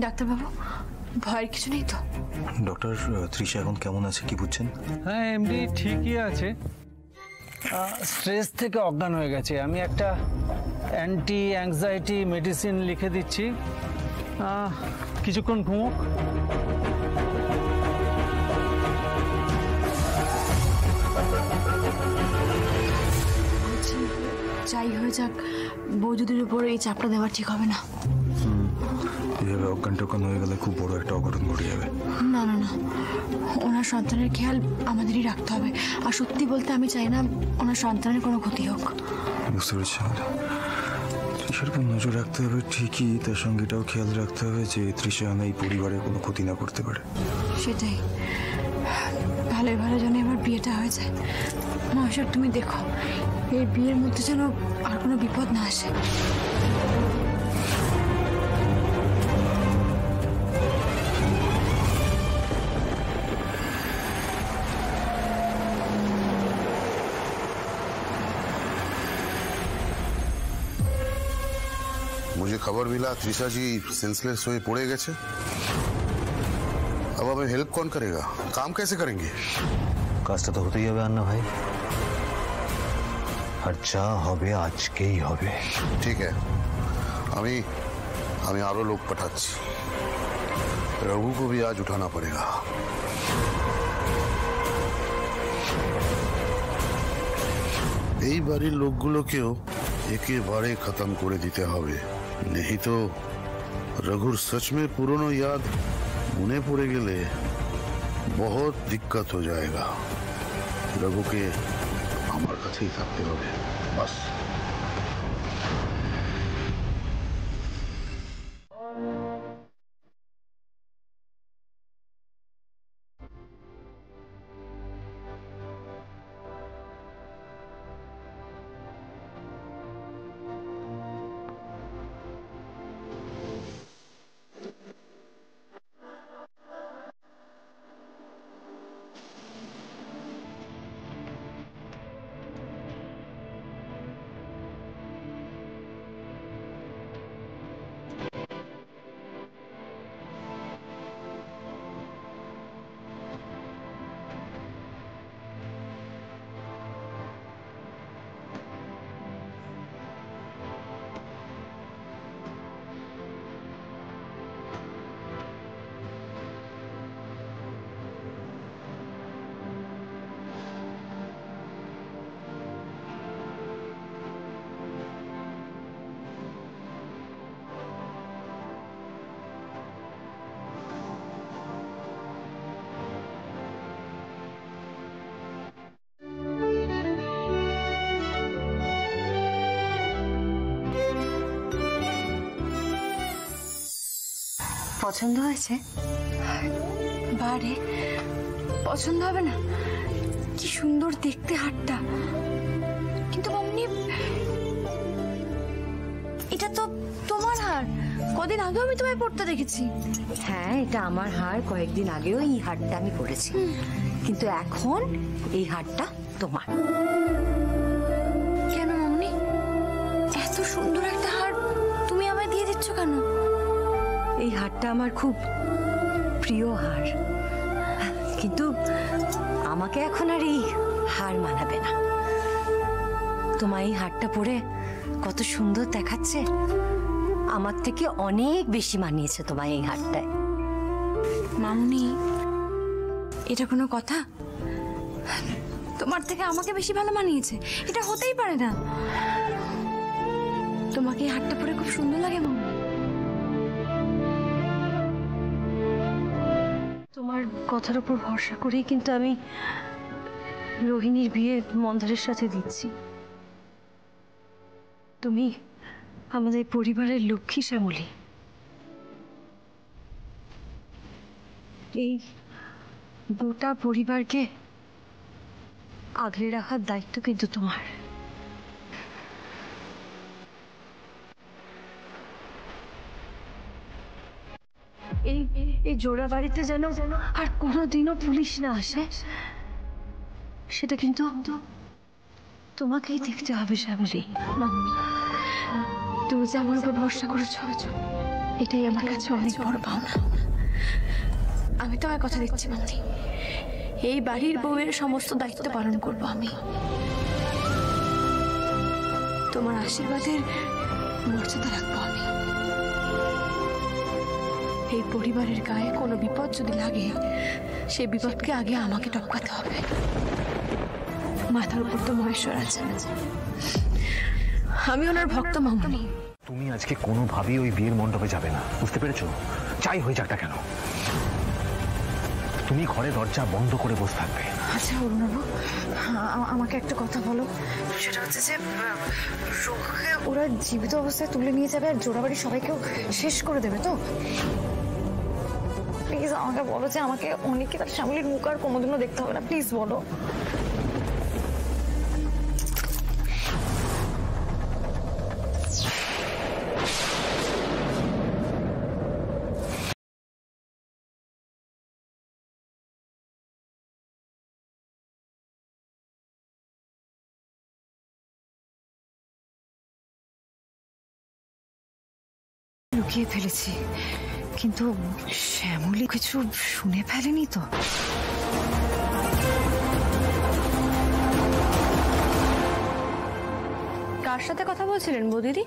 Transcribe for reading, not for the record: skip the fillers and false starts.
ডাক্তারবাবু, ভয়ের কিছু নেই তো? ডক্টর, তৃষা এখন কেমন আছে কি বুঝছেন? হ্যাঁ, এমডি ঠিকই আছে, স্ট্রেস থেকে অজ্ঞান হয়ে গেছে। আমি একটা অ্যান্টি অ্যাংজাইটি মেডিসিন লিখে দিচ্ছি, কিছুক্ষণ ঘুমোক। যাই হয়ে যাক, বৌদিদের উপর এই চাপটা দেওয়া ঠিক হবে না। এভাবে অজ্ঞান টজ্ঞান হয়ে গেলে খুব বড় একটা অঘটন ঘটে যাবে। না না না, ওনার সন্তানের খেয়াল আমাদেরই রাখতে হবে। আর সত্যি বলতে আমি চাই না ওনার সন্তানের কোনো ক্ষতি হোক। বুঝতে পারছি, তৃষার উপর নজর রাখতে হবে ঠিকই, তার সঙ্গে এটাও খেয়াল রাখতে হবে যে তৃষা এই পরিবারের কোনো ক্ষতি না করতে পারে। সেটাই, ভালোই ভালো যেন এবার বিয়েটা হয়ে যায়। মহেশ্বর, তুমি দেখো এই বিয়ের মধ্যে যেন আর কোনো বিপদ না আসে। मुझे खबर मिला त्रिशा जी सेंसलेस हुए पड़े गए। अब हमें हेल्प कौन करेगा? काम कैसे करेंगे? কাজটা তো হতেই হবে আন্না ভাই, আর যা হবে আজকেই হবে। ठीक है, हमें आरो लोग पठाচ্ছি। रघु को भी आज उठाना पड़ेगा। এই বাড়ির লোকগুলোকেও একেবারে খতম করে দিতে হবে, नहीं तो रघुर सच में पुरानो याद मुने पड़े गले बहुत दिक्कत हो जाएगा। रघु के हमारे काছে ही থাকতে হবে बस। পছন্দ হয়েছে? বারে পছন্দ হবে না? কি সুন্দর দেখতে হারটা, কিন্তু মামনি এটা তো তোমার হার, কদিন আগেও আমি তোমায় পড়তে দেখেছি। হ্যাঁ, এটা আমার হার, কয়েকদিন আগেও এই হারটা আমি পরেছি, কিন্তু এখন এই হারটা তোমার। কেন মামনি, এত সুন্দর একটা হার তুমি আমায় দিয়ে দিচ্ছ কেন? এই হারটা আমার খুব প্রিয় হার, কিন্তু আমাকে এখন আর এই হার মানাবে না। তোমার এই হারটা পরে কত সুন্দর দেখাচ্ছে, আমার থেকে অনেক বেশি মানিয়েছে তোমার এই হারটায়। মামনি, এটা কোনো কথা? তোমার থেকে আমাকে বেশি ভালো মানিয়েছে? এটা হতেই পারে না। তোমাকে এই হারটা পরে খুব সুন্দর লাগে মামনি। তোমার কথার উপর ভরসা করেই কিন্তু আমি রোহিণীর বিয়ে মন্দারের সাথে দিচ্ছি। তুমি আমাদের পরিবারের লক্ষ্মী শ্যামলী, এই গোটা পরিবারকে আগলে রাখার দায়িত্ব কিন্তু তোমার। এই জোড়া বাড়িতে যেন আর কোনোদিনও পুলিশ না আসে, সেটা কিন্তু তোমাকেই দেখতে হবে শ্যামলী। মামনি, তুমি যে আমার উপর ভরসা করেছ, এটাই আমার কাছে অনেক বড় পাওনা। আমি তোমায় কথা দিচ্ছি মামনি, এই বাড়ির বউয়ের সমস্ত দায়িত্ব পালন করব আমি। তোমার আশীর্বাদের মর্যাদা রাখবো আমি। এই পরিবারের গায়ে কোনো বিপদ যদি লাগে, সেই বিপদকে আগে আমাকে টপকাতে হবে। মাথার উপর তো মহেশ্বর আছেন, আমি ওনার ভক্ত মামনি। তুমি আজকে কোনোভাবেই ওই বিয়ের মণ্ডপে যাবে না, বুঝতে পেরেছো? যাই হয়ে যাকটা কেন, তুমি ঘরে দরজা বন্ধ করে বসে থাকবে। আচ্ছা অরুণাবু, আমাকে একটা কথা বলো। সেটা হচ্ছে যে ওরা জীবিত অবস্থায় তুলে নিয়ে যাবে আর জোড়াবাড়ির সবাইকেও শেষ করে দেবে তো? প্লিজ আমাকে বলো যে আমাকে অনেকে তার শ্যামলীর মুখ আর কোনোদিনও দেখতে হবে না, প্লিজ বলো। লুকিয়ে ফেলেছি, কিন্তু শ্যামলী কিছু শুনে ফেলেনি তো? কার সাথে কথা বলছিলেন বৌদিদি?